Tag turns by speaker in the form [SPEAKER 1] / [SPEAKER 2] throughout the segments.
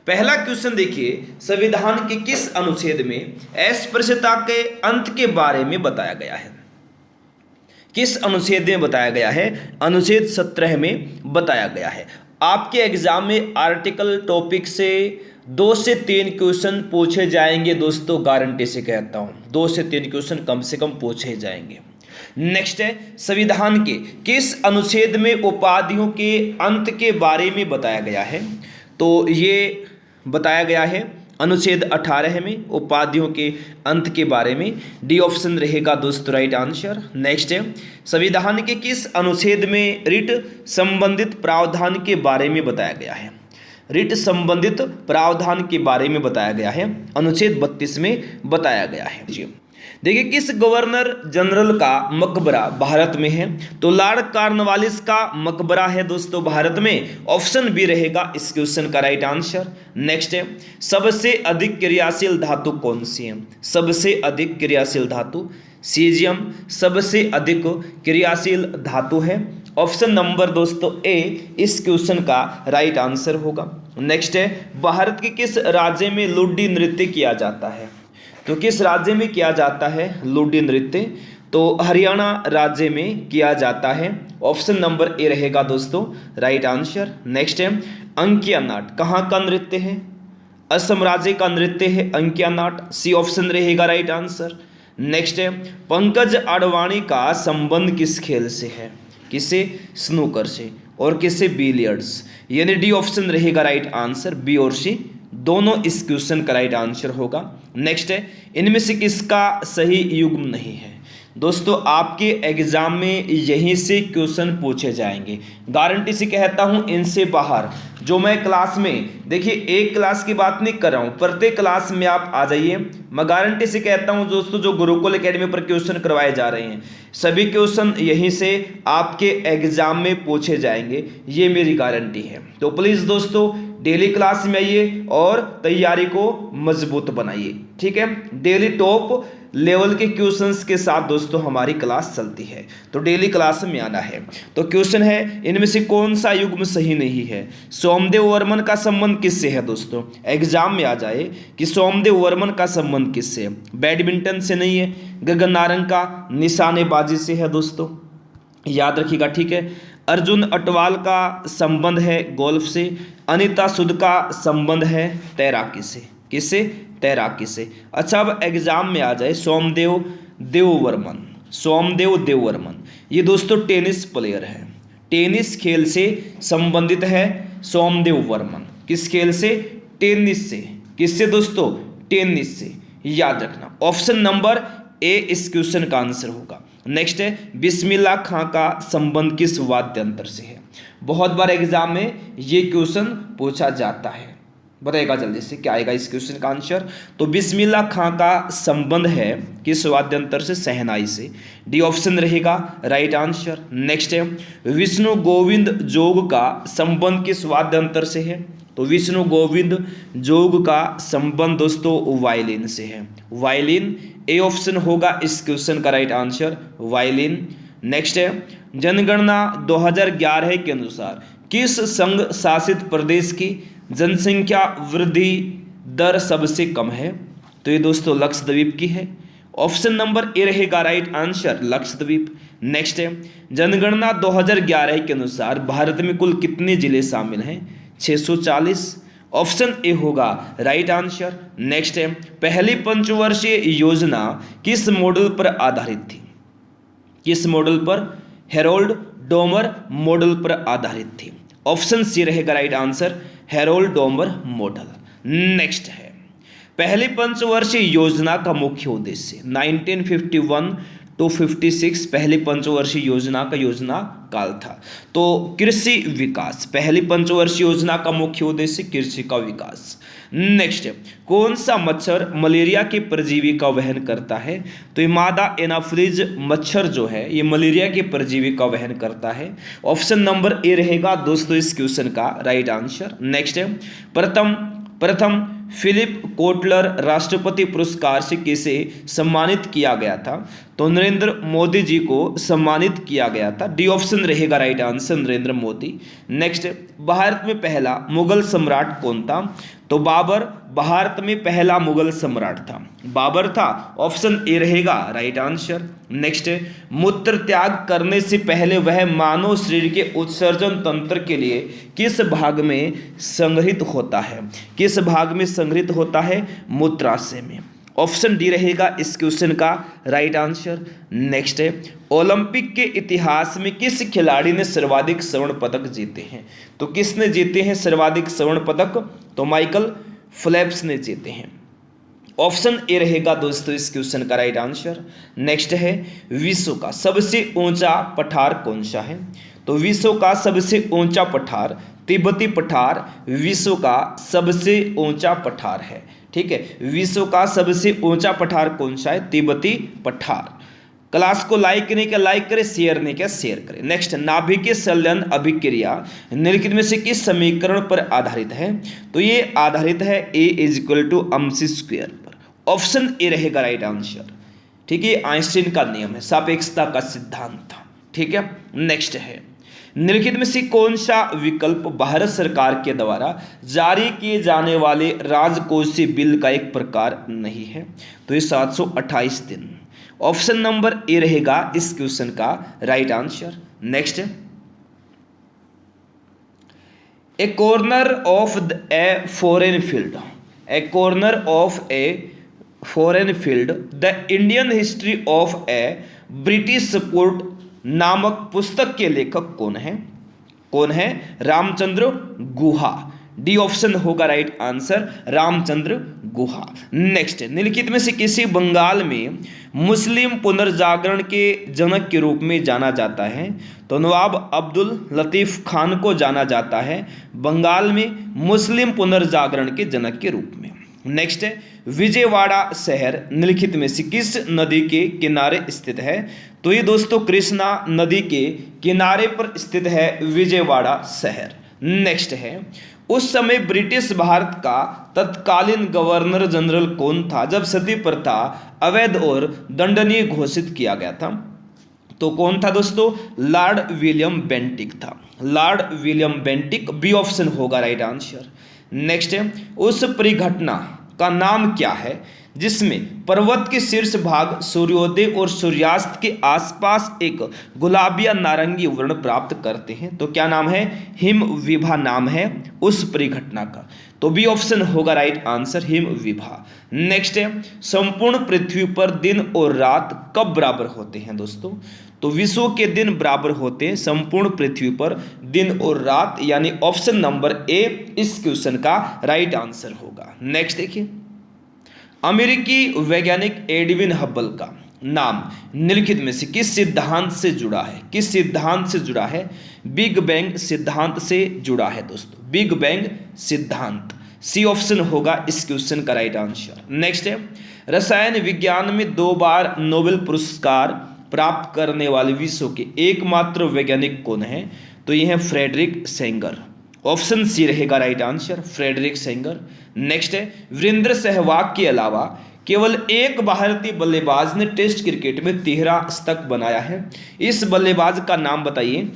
[SPEAKER 1] पहला क्वेश्चन देखिए, संविधान के किस अनुच्छेद में अस्पृश्यता के अंत के बारे में बताया गया है? किस अनुच्छेद में बताया गया है? अनुच्छेद 17 में बताया गया है। आपके एग्जाम में आर्टिकल टॉपिक से 2 से 3 क्वेश्चन पूछे जाएंगे दोस्तों, गारंटी से कहता हूं 2 से 3 क्वेश्चन कम से कम पूछे जाएंगे। नेक्स्ट है, संविधान के किस अनुच्छेद में उपाधियों के अंत के बारे में बताया गया है? तो ये बताया गया है अनुच्छेद 18 में उपाधियों के अंत के बारे में। डी ऑप्शन रहेगा दोस्तों राइट आंसर। नेक्स्ट है, संविधान के किस अनुच्छेद में रिट संबंधित प्रावधान के बारे में बताया गया है? रिट संबंधित प्रावधान के बारे में बताया गया है, अनुच्छेद 32 में बताया गया है। जी देखिए, किस गवर्नर जनरल का मकबरा भारत में है? तो लॉर्ड कॉर्नवालिस का मकबरा है दोस्तों भारत में। ऑप्शन बी रहेगा इस क्वेश्चन का राइट आंसर। नेक्स्ट है, सबसे अधिक क्रियाशील धातु कौन सी है? सबसे अधिक क्रियाशील धातु सीजियम सबसे अधिक क्रियाशील धातु है। ऑप्शन नंबर दोस्तों ए इस क्वेश्चन का राइट आंसर होगा। नेक्स्ट है, भारत के किस राज्य में लुड्डी नृत्य किया जाता है? तो किस राज्य में किया जाता है लुड्डी नृत्य? तो हरियाणा राज्य में किया जाता है। ऑप्शन नंबर ए रहेगा दोस्तों राइट आंसर। नेक्स्ट है, अंकिया नाट कहाँ का नृत्य है? असम राज्य का नृत्य है अंकिया नाट, सी ऑप्शन रहेगा राइट आंसर। नेक्स्ट है, पंकज अडवाणी का संबंध किस खेल से है? किसे? स्नूकर से। और किसे? बिलियर्ड्स, यानी डी ऑप्शन रहेगा राइट आंसर। बी और सी दोनों इस क्वेश्चन का राइट आंसर होगा। नेक्स्ट है, इनमें से किसका सही युग्म नहीं है? दोस्तों आपके एग्जाम में यहीं से क्वेश्चन पूछे जाएंगे, गारंटी से कहता हूं इनसे बाहर जो मैं क्लास में, देखिए एक क्लास की बात नहीं कर रहा हूं, प्रत्येक क्लास में आप आ जाइए। मैं गारंटी से कहता हूं दोस्तों जो गुरुकुल एकेडमी पर क्वेश्चन करवाए जा रहे हैं सभी क्वेश्चन यहीं से आपके एग्जाम में पूछे जाएंगे, ये मेरी गारंटी है। तो प्लीज़ दोस्तों डेली क्लास में आइए और तैयारी को मजबूत बनाइए, ठीक है। डेली टॉप लेवल के क्वेश्चंस के साथ दोस्तों हमारी क्लास चलती है, तो डेली क्लास में आना है। तो क्वेश्चन है, इनमें से कौन सा युग्म सही नहीं है? सोमदेव वर्मन का संबंध किससे है? दोस्तों एग्जाम में आ जाए कि सोमदेव वर्मन का संबंध किससे है? बैडमिंटन से नहीं है, गगन नारंग का निशानेबाजी से है दोस्तों, याद रखिएगा, ठीक है। अर्जुन अटवाल का संबंध है गोल्फ से। अनीता सुद का संबंध है तैराकी से। किससे? तैराकी से। अच्छा अब एग्जाम में आ जाए, सोमदेव देववर्मन, सोमदेव देववर्मन ये दोस्तों टेनिस प्लेयर है, टेनिस खेल से संबंधित है सोमदेव वर्मन। किस खेल से? टेनिस से। किससे दोस्तों? टेनिस से, याद रखना। ऑप्शन नंबर ए इस क्वेश्चन का आंसर होगा। नेक्स्ट है, बिस्मिल्लाह खां का संबंध किस वाद्य यंत्र से है? बहुत बार एग्जाम में ये क्वेश्चन पूछा जाता है, बताइएगा जल्दी से क्या आएगा इस क्वेश्चन का आंसर। तो बिस्मिल्लाह खां का संबंध है किस वाद्य यंत्र से? शहनाई से। डी ऑप्शन रहेगा राइट आंसर। नेक्स्ट है, विष्णु गोविंद जोग का संबंध किस वाद्य यंत्र से है? तो विष्णु गोविंद जोग का संबंध दोस्तों वायलिन से है, वायलिन। ए ऑप्शन होगा इस क्वेश्चन का राइट आंसर, वायलिन। नेक्स्ट है, जनगणना 2011 के अनुसार किस संघ शासित प्रदेश की जनसंख्या वृद्धि दर सबसे कम है? तो ये दोस्तों लक्षद्वीप की है। ऑप्शन नंबर ए रहेगा राइट आंसर, लक्षद्वीप। नेक्स्ट है, जनगणना 2011 के अनुसार भारत में कुल कितने जिले शामिल हैं? 640। ऑप्शन ए होगा राइट आंसर। नेक्स्ट है, पहली पंचवर्षीय योजना किस मॉडल पर आधारित थी? किस मॉडल पर? हेरोल्ड डोमर मॉडल पर आधारित थी। ऑप्शन सी रहेगा right answer, Harold Domar model. Next है, पहली पंचवर्षीय योजना का मुख्य उद्देश्य 1951 टू 56 पहली पंचवर्षीय योजना का योजना काल था। तो कृषि विकास, पहली पंचवर्षीय योजना का मुख्य उद्देश्य कृषि का विकास। नेक्स्ट है, कौन सा मच्छर मलेरिया के परजीवी का वहन करता है? तो ये मादा एनाफ्रीज मच्छर जो है ये मलेरिया के परजीवी का वहन करता है। ऑप्शन नंबर ए रहेगा दोस्तों इस क्वेश्चन का राइट आंसर। नेक्स्ट है, प्रथम फिलिप कोटलर राष्ट्रपति पुरस्कार से किसे सम्मानित किया गया था? तो नरेंद्र मोदी जी को सम्मानित किया गया था। डी ऑप्शन रहेगा right answer, Narendra Modi. Next, Bharat में पहला मुगल सम्राट कौन था? तो बाबर भारत में पहला मुगल सम्राट था, बाबर था, ऑप्शन ए रहेगा राइट आंसर। नेक्स्ट, मूत्र त्याग करने से पहले वह मानव शरीर के उत्सर्जन तंत्र के लिए किस भाग में संग्रहित होता है, किस भाग में संग्रहित होता है, मूत्राशय में। ऑप्शन डी रहेगा इस क्वेश्चन का राइट आंसर। नेक्स्ट है, ओलंपिक के इतिहास में किस खिलाड़ी ने सर्वाधिक स्वर्ण पदक जीते हैं, तो किसने जीते हैं सर्वाधिक स्वर्ण पदक, तो माइकल फेल्प्स ने जीते हैं। ऑप्शन ए रहेगा दोस्तों इस क्वेश्चन का राइट आंसर। नेक्स्ट है, विश्व का सबसे ऊंचा पठार कौन सा है, तो विश्व का सबसे ऊंचा पठार तिब्बती पठार विश्व का सबसे ऊंचा पठार है। ठीक है, विश्व का सबसे ऊंचा पठार कौन सा है, तिब्बती पठार। क्लास को लाइक नहीं किया लाइक करें, शेयर नहीं किया शेयर करें। नेक्स्ट, नाभिकीय संलयन अभिक्रिया निम्नलिखित में से किस समीकरण पर आधारित है, तो ये आधारित है A = mc² पर। ऑप्शन ए रहेगा राइट आंसर। ठीक है, आइंस्टीन का नियम है, सापेक्षता का सिद्धांत था। ठीक है, नेक्स्ट है, निम्नलिखित में से कौन सा विकल्प भारत सरकार के द्वारा जारी किए जाने वाले राजकोषीय बिल का एक प्रकार नहीं है, तो ये 728 दिन। ऑप्शन नंबर ए रहेगा इस क्वेश्चन का right answer. Next, A corner of a foreign field, A corner of a foreign field the Indian history of A British support नामक पुस्तक के लेखक कौन है, कौन है, रामचंद्र गुहा। डी ऑप्शन होगा right answer, Ramachandra Guha. Next, निम्नलिखित में से किसी बंगाल में मुस्लिम पुनर्जागरण के जनक के रूप में जाना जाता है, तो नवाब अब्दुल लतीफ खान को जाना जाता है बंगाल में मुस्लिम पुनर्जागरण के जनक के रूप में। नेक्स्ट है, विजयवाड़ा शहर निम्नलिखित में से किस नदी के किनारे स्थित है, तो ये दोस्तों कृष्णा नदी के किनारे पर स्थित है विजयवाड़ा शहर। नेक्स्ट है, उस समय ब्रिटिश भारत का तत्कालीन गवर्नर जनरल कौन था जब सती प्रथा अवैध और दंडनीय घोषित किया गया था, तो कौन था दोस्तों, लॉर्ड विलियम बेंटिक था, Lord William Bentinck. B option होगा राइट आंसर। नेक्स्ट है, उस परिघटना का नाम क्या है जिसमें पर्वत के शीर्ष भाग सूर्योदय और सूर्यास्त के आसपास एक गुलाबी या नारंगी वर्ण प्राप्त करते हैं, तो क्या नाम है, हिम विभा नाम है उस परिघटना का, तो बी ऑप्शन होगा right answer, him Vibha. Next है, संपूर्ण पृथ्वी पर दिन और रात कब बराबर होते हैं दोस्तों, तो विश्व के दिन बराबर होते हैं संपूर्ण पृथ्वी पर दिन और रात, यानी ऑप्शन नंबर ए इस क्वेश्चन का राइट आंसर होगा। नेक्स्ट देखिए, अमेरिकी वैज्ञानिक एडविन हब्बल का नाम निम्नलिखित में से किस सिद्धांत से जुड़ा है, किस सिद्धांत से जुड़ा है, बिग बैंग सिद्धांत से जुड़ा है दोस्तों, बिग बैंग सिद्धांत। सी ऑप्शन होगा इस क्वेश्चन का राइट आंसर। नेक्स्ट है, रसायन विज्ञान में 2 बार नोबेल पुरस्कार प्राप्त करने वाले विश्व के एकमात्र वैज्ञानिक कौन है, तो यह है फ्रेडरिक सेंगर। ऑप्शन सी रहेगा right answer, Frederick Sanger. Next है, वीरेंद्र सहवाग के अलावा केवल एक भारतीय बल्लेबाज ने टेस्ट क्रिकेट में 13 शतक बनाया है, इस बल्लेबाज का नाम बताइए,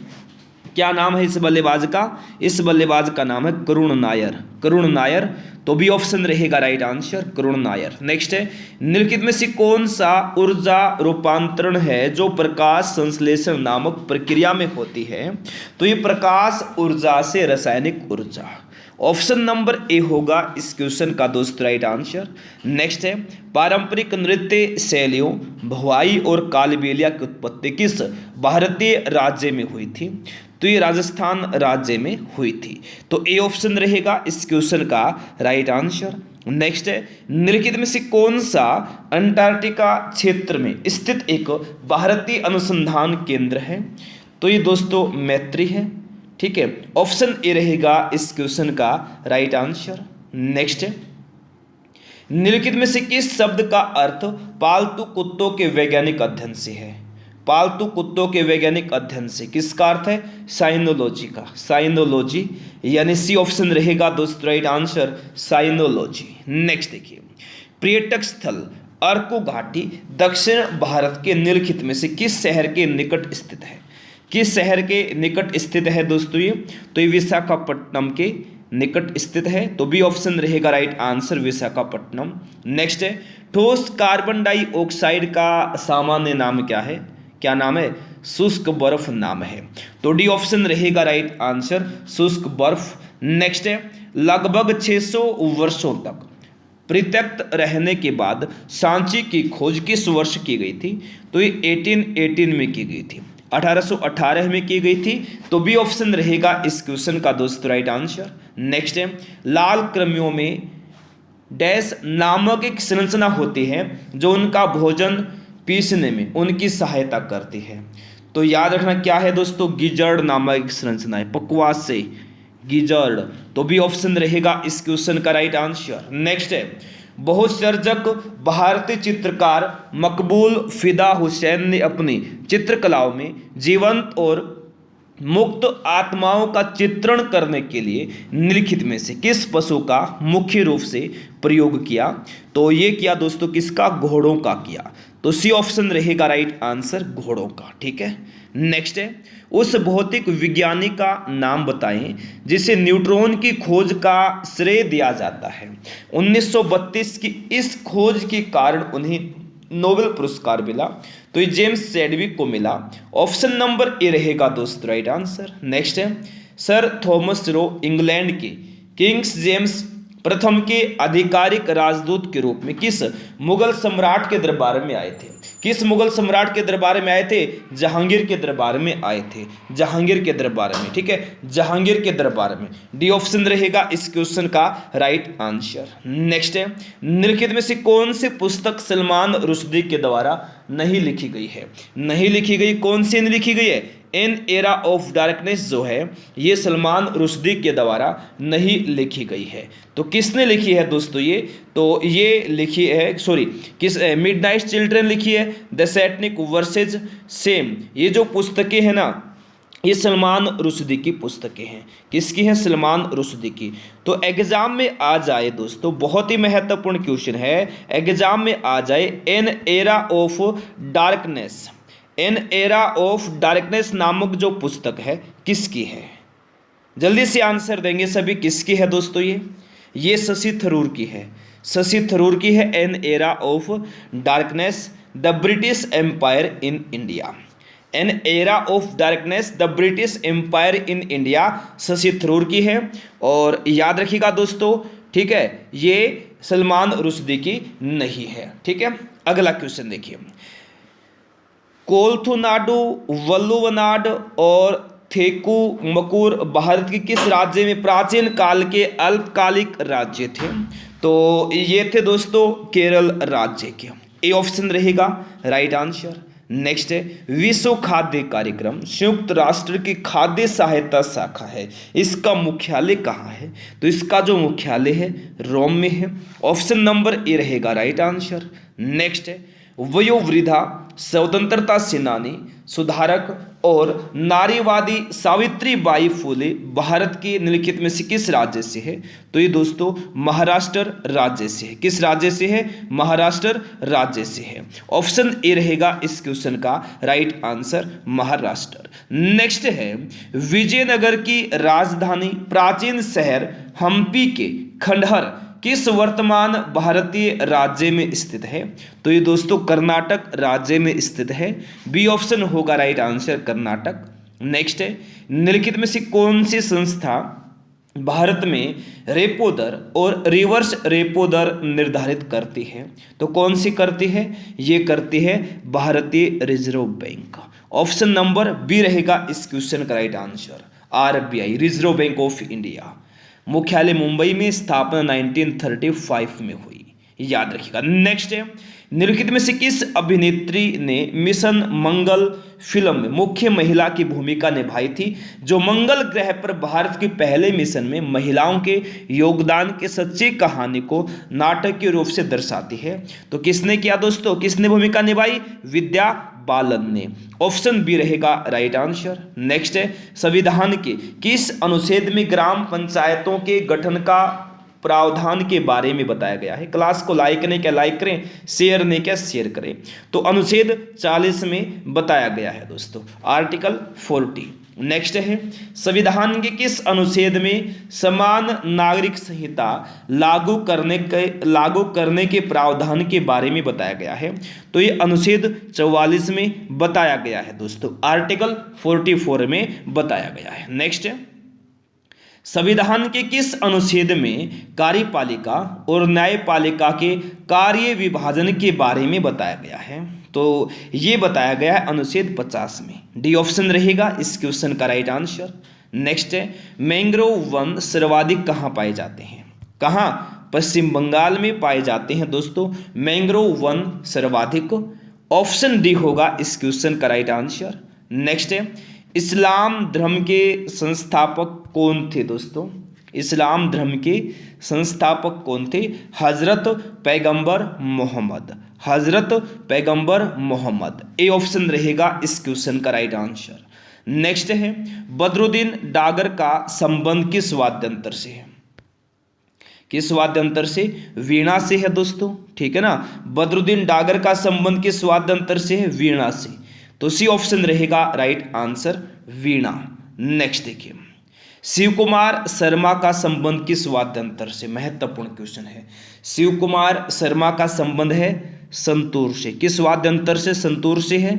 [SPEAKER 1] क्या नाम है इस बल्लेबाज का, इस बल्लेबाज का नाम है करुण नायर, करुण नायर, तो बी ऑप्शन रहेगा right answer, Karun Nair. Next है, निम्नलिखित में से कौन सा ऊर्जा रूपांतरण है जो प्रकाश संश्लेषण नामक प्रक्रिया में होती है, तो ये प्रकाश ऊर्जा से रासायनिक ऊर्जा। ऑप्शन नंबर ए होगा इस क्वेश्चन का दोस्त राइट आंसर। नेक्स्ट है, पारंपरिक नृत्य शैलियों भवाई और कालबेलिया की उत्पत्ति किस भारतीय राज्य में हुई थी, तो ये राजस्थान राज्य में हुई थी, तो ए ऑप्शन रहेगा इस क्वेश्चन का राइट आंसर। नेक्स्ट है, निम्नलिखित में से कौन सा अंटार्कटिका क्षेत्र में स्थित एक भारतीय अनुसंधान केंद्र है, तो ये दोस्तों मैत्री है। ठीक है, ऑप्शन ए रहेगा इस क्वेश्चन का राइट आंसर। नेक्स्ट है, निम्नलिखित में से किस शब्द का अर्थ पालतू कुत्तों के वैज्ञानिक अध्ययन से है, पालतू कुत्तों के वैज्ञानिक अध्ययन से किसका अर्थ है, साइनोलॉजी का, साइनोलॉजी, यानी सी ऑप्शन रहेगा दोस्तों राइट आंसर, साइनोलॉजी। नेक्स्ट देखिए, पर्यटक स्थल अर्को घाटी दक्षिण भारत के निम्नलिखित में से किस शहर के निकट स्थित है, किस शहर के निकट स्थित है दोस्तों ये, तो ये विशाखापट्टनम के निकट स्थित है, तो बी ऑप्शन रहेगा राइट आंसर विशाखापट्टनम। नेक्स्ट है, ठोस कार्बन डाइऑक्साइड का सामान्य नाम क्या है? क्या नाम है? शुष्क बर्फ नाम है, तो डी ऑप्शन रहेगा राइट आंसर शुष्क बर्फ। नेक्स्ट है, लगभग 600 वर्षों तक परित्यक्त रहने के बाद सांची की खोज किस वर्ष की गई थी? तो ये 1818 में की गई थी, 1818 में की गई थी, तो बी ऑप्शन रहेगा इस क्वेश्चन का दोस्तों राइट आंसर। नेक्स्ट है, लाल कृमियों में डैश नामक एक संरचना होती है जो उनका भोजन पीसने में उनकी सहायता करती है, तो याद रखना क्या है दोस्तों? गिजर्ड नामक एक संरचना है, पकवास से गिजर्ड, तो बी ऑप्शन रहेगा इस क्वेश्चन का राइट आंसर। नेक्स्ट है, बहुसर्जक भारतीय चित्रकार मकबूल फिदा हुसैन ने अपनी चित्रकलाओं में जीवंत और मुक्त आत्माओं का चित्रण करने के लिए निम्नलिखित में से किस पशु का मुख्य रूप से प्रयोग किया? तो ये किया दोस्तों किसका? घोड़ों का किया, तो सी ऑप्शन रहेगा राइट आंसर घोड़ों का। ठीक है, नेक्स्ट है, उस भौतिक विज्ञानी का नाम बताएं जिसे न्यूट्रॉन की खोज का श्रेय दिया जाता है। 1932 की इस खोज के कारण उन्हें नोबेल पुरस्कार मिला, तो ये जेम्स चैडविक को मिला। ऑप्शन नंबर ए रहेगा दोस्तों राइट आंसर। नेक्स्ट है, सर थॉमस रो इंग्लैंड के किंग्स जेम्स प्रथम के आधिकारिक राजदूत के रूप में किस मुगल सम्राट के दरबार में आए थे? किस मुगल सम्राट के दरबार में आए थे? जहांगीर के दरबार में आए थे, जहांगीर के दरबार में। ठीक है, जहांगीर के दरबार में, डी ऑप्शन रहेगा इस क्वेश्चन का राइट आंसर। नेक्स्ट है, निम्नलिखित में से कौन सी पुस्तक सलमान रुश्दी के द्वारा नहीं लिखी गई है? नहीं लिखी गई, कौन सी नहीं लिखी गई है? एन एरा ऑफ डार्कनेस जो है ये सलमान रुश्दी के द्वारा नहीं लिखी गई है, तो किसने लिखी है दोस्तों ये? तो ये लिखी है, सॉरी, किस मिडनाइट चिल्ड्रन लिखी है, द सैटनिक वर्सेज सेम, ये जो पुस्तकें हैं ना ये सलमान रुश्दी की पुस्तकें हैं। किसकी हैं? सलमान रुश्दी की। तो एग्जाम में आ जाए दोस्तों, बहुत ही महत्वपूर्ण क्वेश्चन है, एग्जाम में आ जाए, N era of darkness, N era of darkness नामक जो पुस्तक है किसकी है? जल्दी से आंसर देंगे सभी, किसकी है दोस्तों? ये शशि थरूर की है, शशि थरूर की है an era of darkness the British empire in India. An era of darkness the British empire in India Shashi Tharoor की है, और याद रखिएगा दोस्तों, ठीक है, ये सलमान रुश्दी की नहीं है। ठीक है, अगला क्वेश्चन देखिए, कोलथुनाडु, वल्लुवनाड और थेकुमकुर भारत के किस राज्य में प्राचीन काल के अल्पकालिक राज्य थे? तो ये थे दोस्तों केरल राज्य के, ए ऑप्शन रहेगा राइट आंसर। नेक्स्ट है, विश्व खाद्य कार्यक्रम संयुक्त राष्ट्र की खाद्य सहायता शाखा है, इसका मुख्यालय कहाँ है? तो इसका जो मुख्यालय है रोम में है, ऑप्शन नंबर ए रहेगा राइट आंसर। नेक्स्ट है, वयोवृद्धा स्वतंत्रता सेनानी, सुधारक और नारीवादी सावित्री बाई फुले भारत के निम्नलिखित में से किस राज्य से है? तो ये दोस्तों महाराष्ट्र राज्य से है। किस राज्य से है? महाराष्ट्र राज्य से है, ऑप्शन ए रहेगा इस क्वेश्चन का राइट आंसर महाराष्ट्र। नेक्स्ट है, विजयनगर की राजधानी प्राचीन शहर हम्पी के खंडहर किस वर्तमान भारतीय राज्य में स्थित है? तो ये दोस्तों कर्नाटक राज्य में स्थित है, बी ऑप्शन होगा राइट आंसर कर्नाटक। नेक्स्ट है, निम्नलिखित में से कौन सी संस्था भारत में रेपो दर और रिवर्स रेपो दर निर्धारित करती है? तो कौन सी करती है? ये करती है भारतीय reserve bank, option number B रहेगा इस क्वेश्चन का right answer, RBI, reserve bank of India. मुख्यालय मुंबई में, स्थापना 1935 में हुई, याद रखिएगा। नेक्स्ट है, निम्नलिखित में से किस अभिनेत्री ने मिशन मंगल फिल्म में मुख्य महिला की भूमिका निभाई थी, जो मंगल ग्रह पर भारत के पहले मिशन में महिलाओं के योगदान की सच्ची कहानी को नाटकीय रूप से दर्शाती है? तो किसने किया दोस्तों, किसने भूमिका निभाई? विद्या बालन ने, ऑप्शन बी रहेगा राइट आंसर। नेक्स्ट है, संविधान के किस अनुच्छेद में ग्राम पंचायतों के गठन का प्रावधान के बारे में बताया गया है? क्लास को लाइक नहीं क्या लाइक करें, शेयर नहीं क्या शेयर करें। तो अनुच्छेद 40 में बताया गया है दोस्तों, आर्टिकल 40। नेक्स्ट है संविधान के किस अनुच्छेद में समान नागरिक संहिता लागू करने के प्रावधान के बारे में बताया गया है? तो ये अनुच्छेद 44 में बताया गया है दोस्तों, आर्टिकल 44 में बताया गया है। नेक्स्ट है संविधान के किस अनुच्छेद में कार्यपालिका और न्यायपालिका के कार्य विभाजन के बारे में बताया गया है? तो ये बताया गया है अनुच्छेद 50 में। डी ऑप्शन रहेगा इस क्वेश्चन का राइट आंसर। नेक्स्ट है मैंग्रोव वन सर्वाधिक कहाँ पाए जाते हैं? कहाँ? पश्चिम बंगाल में पाए जाते हैं दोस्तों मैंग्रोव वन सर्वाधिक। ऑप्शन डी होगा इस क्वेश्चन का राइट आंसर। नेक्स्ट है इस्लाम धर्म के संस्थापक कौन थे दोस्तों? इस्लाम धर्म के संस्थापक कौन थे? हजरत पैगंबर मोहम्मद। हजरत पैगंबर मोहम्मद, ए ऑप्शन रहेगा इस क्वेश्चन का राइट आंसर। नेक्स्ट है बदरुद्दीन डागर का संबंध किस वाद्यंत्र से है? किस वाद्यंत्र से? वीणा से है दोस्तों, ठीक है ना। बदरुद्दीन डागर का संबंध किस वाद्यंत्र से है? वीणा से। तो सी ऑप्शन रहेगा राइट आंसर, वीणा। नेक्स्ट देखिए शिव कुमार शर्मा का संबंध किस वाद्यंत्र से? महत्वपूर्ण क्वेश्चन है। शिव कुमार शर्मा का संबंध है संतूर से। किस वाद्यंत्र से? संतूर से है।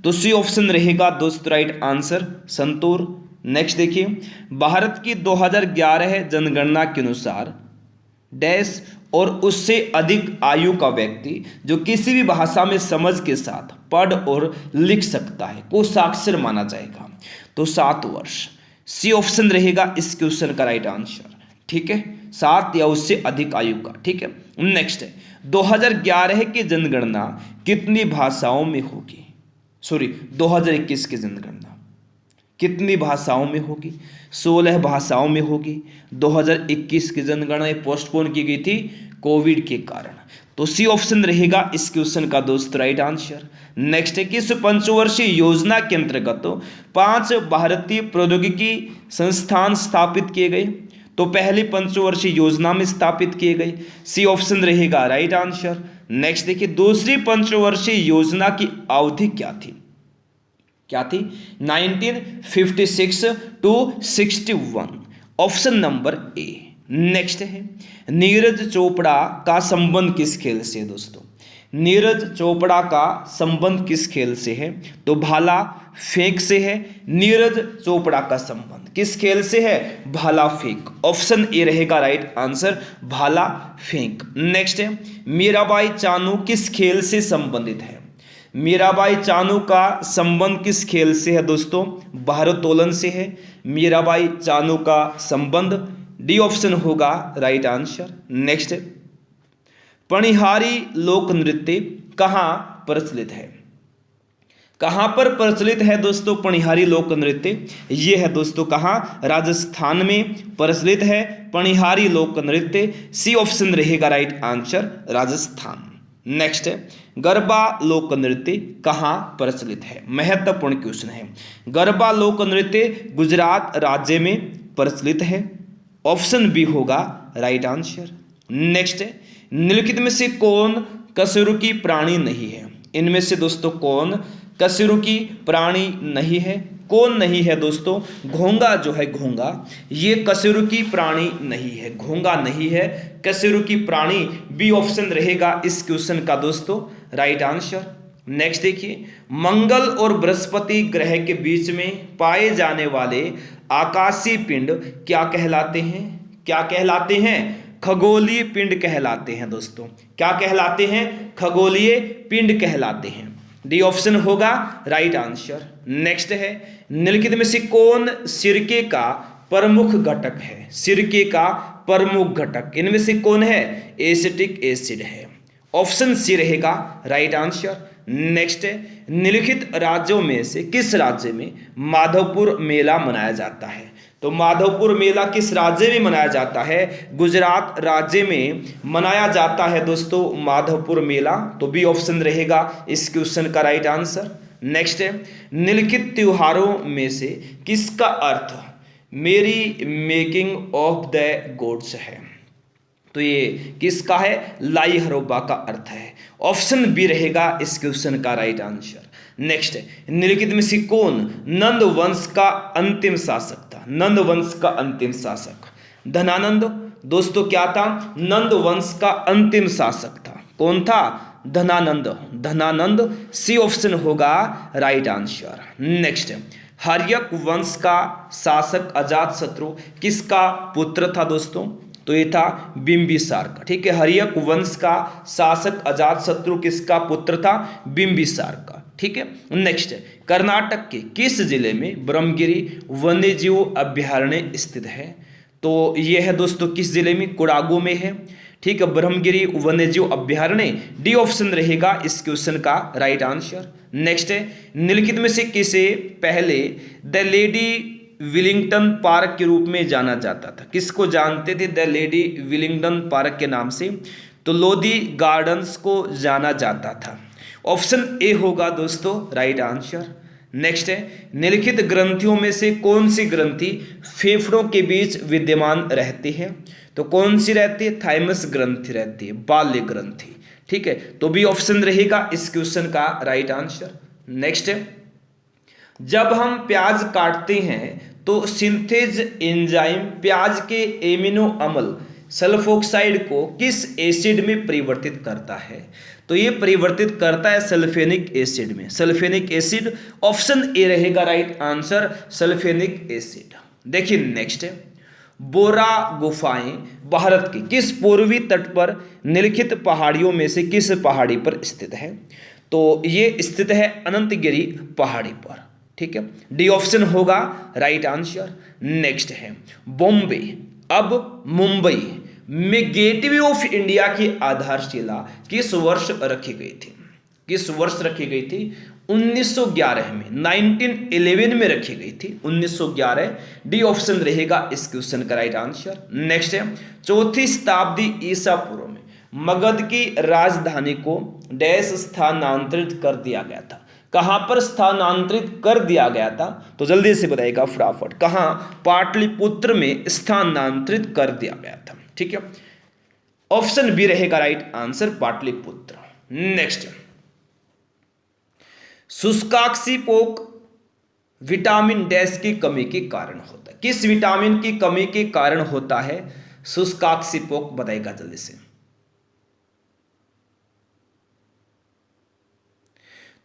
[SPEAKER 1] तो सी ऑप्शन रहेगा दोस्तों राइट आंसर, संतूर। नेक्स्ट देखिए भारत की 2011 जनगणना के अनुसार डैश और उससे अधिक आयु का व्यक्ति जो किसी भी भाषा में समझ के साथ पढ़ और लिख सकता है को साक्षर माना जाएगा? तो 7 वर्ष। सी ऑप्शन रहेगा इस क्वेश्चन का राइट आंसर, ठीक है, 7 या उससे अधिक आयु का, ठीक है। नेक्स्ट है 2011 की जनगणना कितनी भाषाओं में होगी? 2021 की जनगणना कितनी भाषाओं में होगी? 16 भाषाओं में होगी। 2021 की जनगणना पोस्टपोन की गई थी कोविड के कारण। तो सी ऑप्शन रहेगा इस क्वेश्चन का दोस्त राइट आंसर। नेक्स्ट है किस पंचवर्षीय योजना के अंतर्गत 5 भारतीय प्रौद्योगिकी संस्थान स्थापित किए गए? तो पहली पंचवर्षीय योजना में स्थापित किए गए। सी ऑप्शन रहेगा राइट आंसर। नेक्स्ट देखिए दूसरी पंचवर्षीय योजना की अवधि क्या थी? 1956 to 61, option number A. Next है नीरज चोपड़ा का संबंध किस खेल से है दोस्तों? नीरज चोपड़ा का संबंध किस खेल से है? तो भाला फेंक से है। नीरज चोपड़ा का संबंध किस खेल से है? भाला फेंक। ऑप्शन ए रहेगा राइट आंसर, भाला फेंक। नेक्स्ट है मीराबाई चानू किस खेल से संबंधित है? मीराबाई चानू का संबंध किस खेल से है दोस्तों? भारोत्तोलन से है। मीराबाई चानू का संबंध डी ऑप्शन होगा राइट आंसर। नेक्स्ट पणिहारी लोक नृत्य कहाँ प्रचलित है? कहाँ पर प्रचलित है दोस्तों पणिहारी लोक नृत्य? ये है दोस्तों कहाँ? राजस्थान में प्रचलित है पणिहारी लोक नृत्य। सी ऑप्शन रहेगा राइट आंसर, राजस्थान। नेक्स्ट है गरबा लोक नृत्य कहाँ प्रचलित है? महत्वपूर्ण क्वेश्चन है। गरबा लोक नृत्य गुजरात राज्य में प्रचलित है। ऑप्शन बी होगा राइट आंसर। नेक्स्ट है निम्नलिखित में से कौन कशेरुकी प्राणी नहीं है? इनमें से दोस्तों कौन कशेरुकी प्राणी नहीं है? कौन नहीं है दोस्तों? घोंगा जो है, घोंगा ये कशेरुकी प्राणी नहीं है, घोंगा नहीं है कशेरुकी प्राणी। बी ऑप्शन रहेगा इस क्वेश्चन का दोस्तों राइट आंसर। नेक्स्ट देखिए मंगल और बृहस्पति ग्रह के बीच में पाए जाने वाले आकाशीय पिंड क्या कहलाते हैं? क्या कहलाते हैं? खगोलीय पिंड कहलाते हैं दोस्तों। क्या कहलाते हैं? खगोलीय पिंड कहलाते हैं। डी ऑप्शन होगा राइट आंसर। नेक्स्ट है निम्नलिखित में से कौन सिरके का प्रमुख घटक है? सिरके का प्रमुख घटक इनमें से कौन है? एसिटिक एसिड है। ऑप्शन सी रहेगा राइट आंसर। नेक्स्ट है निम्नलिखित राज्यों में से किस राज्य में माधवपुर मेला मनाया जाता है? तो माधवपुर मेला किस राज्य में मनाया जाता है? गुजरात राज्य में मनाया जाता है दोस्तों माधवपुर मेला। तो बी ऑप्शन रहेगा इस क्वेश्चन का राइट आंसर। नेक्स्ट है निम्नलिखित त्योहारों में से किसका अर्थ मेरी मेकिंग ऑफ द गोड्स है? तो ये किसका है? लाई हरोबा का अर्थ है। ऑप्शन बी रहेगा इस क्वेश्चन का राइट आंसर। नेक्स्ट है, निम्नलिखित में से कौन नंद वंश का अंतिम शासक था? नंद वंश का अंतिम शासक धनानंद। दोस्तों क्या था? नंद वंश का अंतिम शासक था। कौन था? धनानंद। धनानंद, सी ऑप्शन होगा राइट आंसर। नेक्स्ट, हर्यक वंश का शासक अजातशत्रु किसका पुत्र था दोस्तों? तो ये था बिंबिसार का। ठीक है, हर्यक वंश का शासक अजातशत्रु किसका पुत्र था? बिंबिसार का। ठीक है, नेक्स्ट, कर्नाटक के किस जिले में ब्रह्मगिरी वन्यजीव अभ्यारण्य स्थित है? तो यह है दोस्तों किस जिले में? कोडागू में है। ठीक है, ब्रह्मगिरी वन्यजीव अभ्यारण्य, डी ऑप्शन रहेगा इस क्वेश्चन का राइट आंसर। नेक्स्ट है, निम्नलिखित में से किसे पहले द लेडी विलिंगटन पार्क के रूप में जाना जाता था? किसको जानते थे द लेडी विलिंगटन पार्क के नाम से? तो लोधी गार्डन्स को जाना जाता था। ऑप्शन ए होगा दोस्तों राइट आंसर। नेक्स्ट है, निम्नलिखित ग्रंथियों में से कौन सी ग्रंथि फेफड़ों के बीच विद्यमान रहती है? तो कौन सी रहती है? थाइमस ग्रंथि रहती है, बाल्य ग्रंथि। ठीक है, तो बी ऑप्शन रहेगा इस क्वेश्चन का राइट आंसर। नेक्स्ट है, जब हम प्याज काटते हैं तो सिंथेज एंजाइम प्याज के एमिनो अम्ल सल्फोक्साइड को किस एसिड में परिवर्तित करता है? तो ये परिवर्तित करता है सल्फेनिक एसिड में। सल्फेनिक एसिड, ऑप्शन ए रहेगा राइट आंसर, सल्फेनिक एसिड। देखिए नेक्स्ट है, बोरा गुफाएं भारत की किस पूर्वी तट पर निम्नलिखित पहाड़ियों में से किस पहाड़ी पर स्थित है? तो ये स्थित है अनंतगिरी पहाड़ी पर। ठीक है, डी ऑप्शन होगा राइट आंसर। नेक्स्ट है, बॉम्बे अब मुंबई में गेटवे ऑफ इंडिया की आधारशिला किस वर्ष रखी गई थी? किस वर्ष रखी गई थी? 1911 में, 1911 में रखी गई थी, 1911। डी ऑप्शन रहेगा इस क्वेश्चन का राइट आंसर। नेक्स्ट है, चौथी शताब्दी ईसा पूर्व में मगध की राजधानी को डैश स्थानांतरित कर दिया गया था। कहां पर स्थानांतरित कर दिया गया था? तो जल्दी से बताइएगा फटाफट, कहां? पाटलिपुत्र में स्थानांतरित कर दिया गया था। ठीक है, ऑप्शन बी रहेगा राइट आंसर, पाटलिपुत्र। नेक्स्ट, शुष्काक्षिपोक विटामिन डैश की कमी के कारण होता है? किस विटामिन की कमी के कारण होता है शुष्काक्षिपोक? बताइएगा जल्दी से।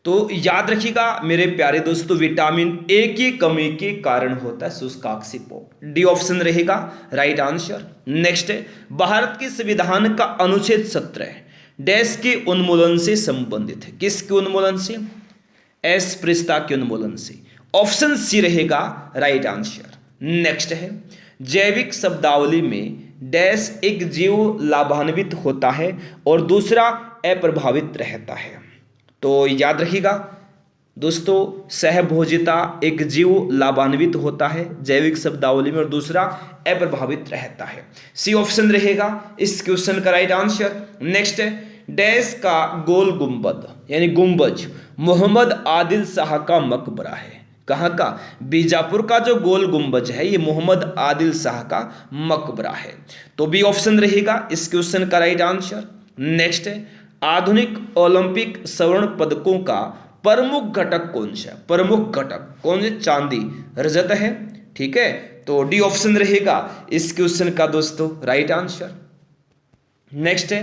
[SPEAKER 1] तो याद रखिएगा मेरे प्यारे दोस्तों, विटामिन ए की कमी के कारण होता है शुष्काक्षिपोक। डी ऑप्शन रहेगा राइट आंसर। नेक्स्ट है, भारत के संविधान का अनुच्छेद 17 डैश के उन्मूलन से संबंधित है? किसके उन्मूलन से? अस्पृश्यता के उन्मूलन से। ऑप्शन सी रहेगा राइट आंसर। नेक्स्ट है, जैविक शब्दावली में डैश एक जीव लाभान्वित होता है और दूसरा अप्रभावित रहता है? तो याद रखिएगा दोस्तों, सहभोजिता, एक जीव लाभान्वित होता है जैविक शब्दावली में और दूसरा अप्रभावित रहता है। सी ऑप्शन रहेगा इस क्वेश्चन का राइट आंसर। नेक्स्ट है, डैश का गोल गुंबद यानी गुंबज मोहम्मद आदिल शाह का मकबरा है। कहाँ का? बीजापुर का जो गोल गुंबज है ये मोहम्मद आदिल शाह का मकबरा है। तो बी ऑप्शन रहेगा इस क्वेश्चन का राइट आंसर। नेक्स्ट है, आधुनिक ओलंपिक स्वर्ण पदकों का प्रमुख घटक कौन सा? प्रमुख घटक कौन है? चांदी, रजत है। ठीक है, तो डी ऑप्शन रहेगा इस क्वेश्चन का दोस्तों राइट आंसर। नेक्स्ट है,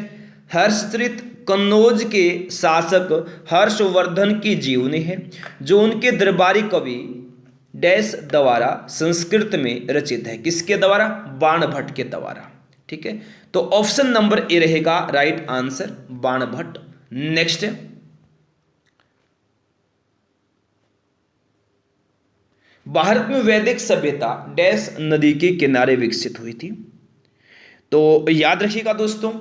[SPEAKER 1] हर्षचरित कन्नौज के शासक हर्षवर्धन की जीवनी है जो उनके दरबारी कवि डैश द्वारा संस्कृत में रचित है। किसके द्वारा? बाणभट्ट के द्वारा। ठीक है, तो ऑप्शन नंबर ए रहेगा राइट आंसर, बाणभट्ट। नेक्स्ट है, भारत में वैदिक सभ्यता डैश नदी के किनारे विकसित हुई थी? तो याद रखिएगा दोस्तों,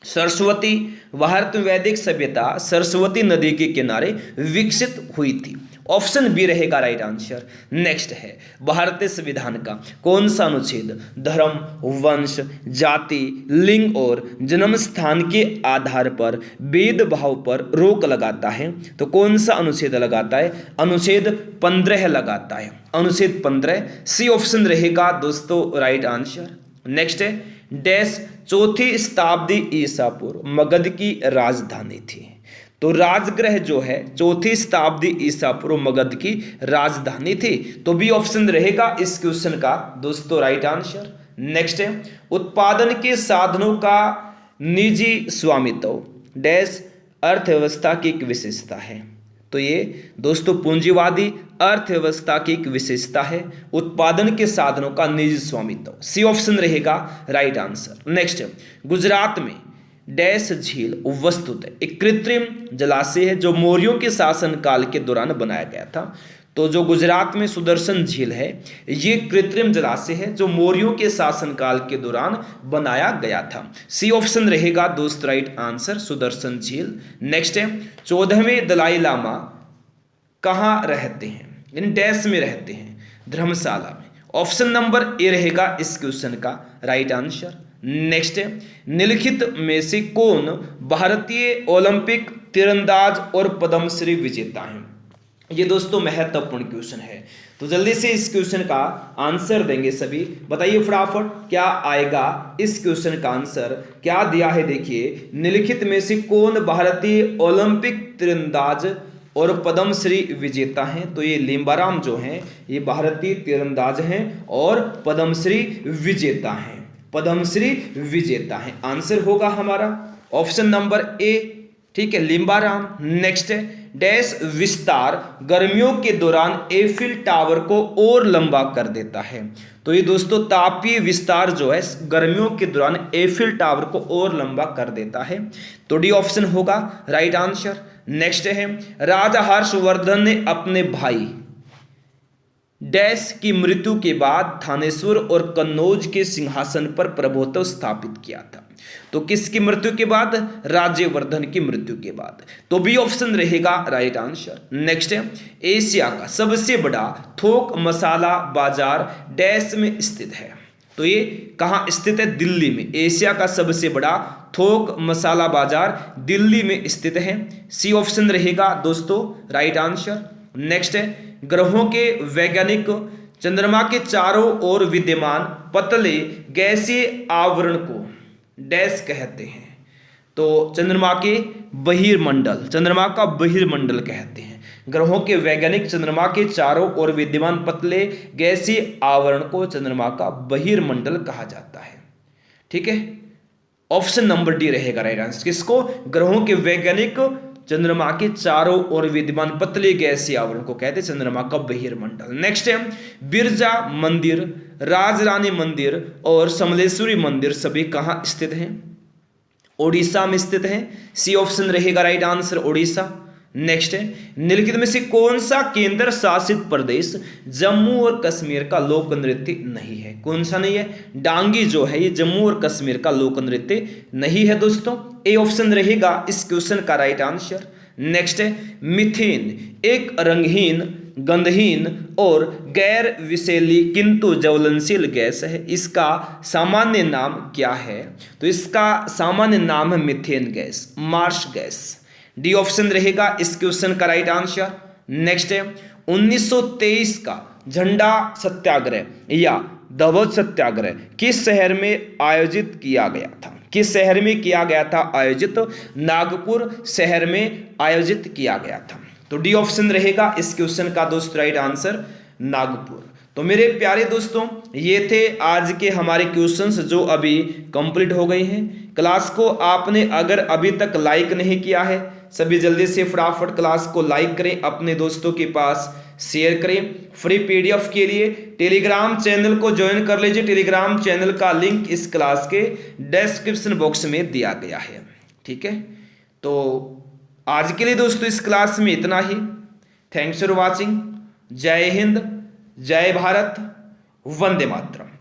[SPEAKER 1] सरस्वती। भारत में वैदिक सभ्यता सरस्वती नदी के किनारे विकसित हुई थी। ऑप्शन बी रहेगा राइट आंसर। नेक्स्ट है, भारतीय संविधान का कौन सा अनुच्छेद धर्म, वंश, जाति, लिंग और जन्म स्थान के आधार पर भेदभाव पर रोक लगाता है? तो कौन सा अनुच्छेद लगाता है? अनुच्छेद 15 लगाता है, अनुच्छेद 15। सी ऑप्शन रहेगा दोस्तों राइट आंसर। नेक्स्ट है, डैश चौथी शताब्दी ईसा पूर्व मगध की राजधानी थी? तो तो राजगृह जो है 4वीं शताब्दी ईसा पूर्व मगध की राजधानी थी। तो बी ऑप्शन रहेगा इस क्वेश्चन का दोस्तों राइट आंसर। नेक्स्ट है उत्पादन के साधनों का निजी स्वामित्व डैश अर्थव्यवस्था की एक विशेषता है। तो ये दोस्तों पूंजीवादी अर्थव्यवस्था की एक विशेषता है उत्पादन के साधनों का निजी स्वामित्व। सी ऑप्शन रहेगा राइट आंसर। नेक्स्ट गुजरात में डैश झील वस्तुतः एक कृत्रिम जलाशय है जो मौर्यों के शासनकाल के दौरान बनाया गया था। तो जो गुजरात में सुदर्शन झील है ये कृत्रिम जलाशय है जो मौर्यों के शासनकाल के दौरान बनाया गया था। सी ऑप्शन रहेगा दोस्त राइट आंसर सुदर्शन झील। नेक्स्ट है 14वें दलाई लामा कहाँ रहते हैं, इन डैश में रहते हैं, धर्मशाला में। ऑप्शन नंबर ए रहेगा इस क्वेश्चन का राइट आंसर। नेक्स्ट है निम्नलिखित में से कौन भारतीय ओलंपिक तीरंदाज और पद्मश्री विजेता हैं। ये दोस्तों महत्वपूर्ण क्वेश्चन है तो जल्दी से इस क्वेश्चन का आंसर देंगे सभी। बताइए फटाफट क्या आएगा इस क्वेश्चन का आंसर। क्या दिया है देखिए निम्नलिखित में से कौन भारतीय ओलंपिक तीरंदाज और पद्मश्री विजेता हैं। तो ये लिम्बाराम जो हैं ये भारतीय तीरंदाज हैं और पद्मश्री विजेता हैं, पद्मश्री विजेता हैं। आंसर होगा हमारा ऑप्शन नंबर ए, ठीक है, लिम्बाराम। नेक्स्ट है डैश विस्तार गर्मियों के दौरान एफिल टावर को और लंबा कर देता है। तो ये दोस्तों तापीय विस्तार जो है गर्मियों के दौरान एफिल टावर को और लंबा कर देता है। तो डी ऑप्शन होगा राइट आंसर। नेक्स्ट है राजा हर्षवर्धन ने अपने भाई डैश की मृत्यु के बाद थानेश्वर और कन्नौज के सिंहासन पर प्रभुत्व स्थापित किया था। तो किसकी मृत्यु के बाद, राज्यवर्धन की मृत्यु के बाद। तो बी ऑप्शन रहेगा राइट आंसर। नेक्स्ट है एशिया का सबसे बड़ा थोक मसाला बाजार डैश में स्थित है। तो ये कहाँ स्थित है, दिल्ली में। एशिया का सबसे बड़ा थोक मसाला बाजार दिल्ली में स्थित है। सी ऑप्शन रहेगा दोस्तों राइट आंसर। नेक्स्ट है ग्रहों के वैज्ञानिक चंद्रमा के चारों ओर विद्यमान पतले गैसीय आवरण को डैश कहते हैं। तो चंद्रमा के बहिर्मंडल, चंद्रमा का बहिर्मंडल कहते हैं। ग्रहों के वैज्ञानिक चंद्रमा के चारों ओर विद्यमान पतले गैसीय आवरण को चंद्रमा का बहिर्मंडल कहा जाता है। ठीक है, ऑप्शन नंबर डी रहेगा राइट आंसर। किसको, ग्रहों के वैज्ञानिक चंद्रमा के चारों ओर विद्यमान पतले गैसीय आवरण को कहते हैं चंद्रमा का बहिर्मंडल। नेक्स्ट है बिरजा मंदिर, राजरानी मंदिर और समलेश्वरी मंदिर सभी कहाँ स्थित हैं, ओडिशा में स्थित हैं। सी ऑप्शन रहेगा राइट आंसर ओडिशा। नेक्स्ट है निम्नलिखित में से कौन सा केंद्र शासित प्रदेश जम्मू और कश्मीर का लोक नृत्य नहीं है। कौन सा नहीं है, डांगी जो है ये जम्मू और कश्मीर का लोक नृत्य नहीं है दोस्तों। ए ऑप्शन रहेगा इस क्वेश्चन का राइट आंसर। नेक्स्ट है मीथेन एक रंगहीन, गंधहीन और गैर विषैली किंतु ज्वलनशील गैस है। इसका सामान्य नाम क्या है। तो इसका सामान्य नाम है methane gas, Marsh gas. D option रहेगा इस क्वेश्चन का राइट आंसर। नेक्स्ट है 1923 का झंडा सत्याग्रह या धवज सत्याग्रह किस शहर में आयोजित किया गया था। किस शहर में किया गया था आयोजित, नागपुर शहर में आयोजित किया गया था। तो डी ऑप्शन रहेगा इस क्वेश्चन का दोस्त राइट आंसर नागपुर। तो मेरे प्यारे दोस्तों ये थे आज के हमारे क्वेश्चंस जो अभी कंप्लीट हो गए हैं। क्लास को आपने अगर अभी तक लाइक नहीं किया है सभी जल्दी से फटाफट क्लास को लाइक करें, अपने दोस्तों के पास शेयर करें। फ्री पीडीएफ के लिए टेलीग्राम चैनल को ज्वाइन कर लीजिए। टेलीग्राम चैनल का लिंक इस क्लास के डिस्क्रिप्शन बॉक्स में दिया गया है। ठीक है, तो आज के लिए दोस्तों इस क्लास में इतना ही। Thanks for watching. जय हिंद, जय भारत, वंदे मातरम।